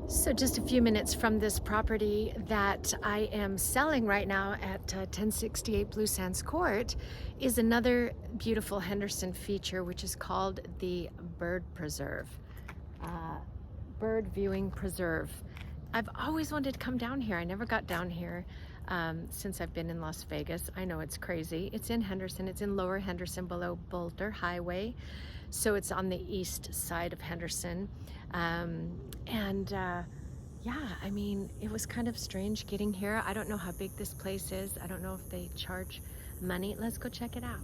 So just a few minutes from this property that I am selling right now at 1068 Blue Sands Court is another beautiful Henderson feature, which is called the Bird Preserve, uh, Bird Viewing Preserve. I've always wanted to come down here. I never got down here since I've been in Las Vegas. I know it's crazy. It's in Henderson. It's in Lower Henderson below Boulder Highway. So it's on the east side of Henderson. Yeah, I mean, it was kind of strange getting here. I don't know how big this place is. I don't know if they charge money. Let's go check it out.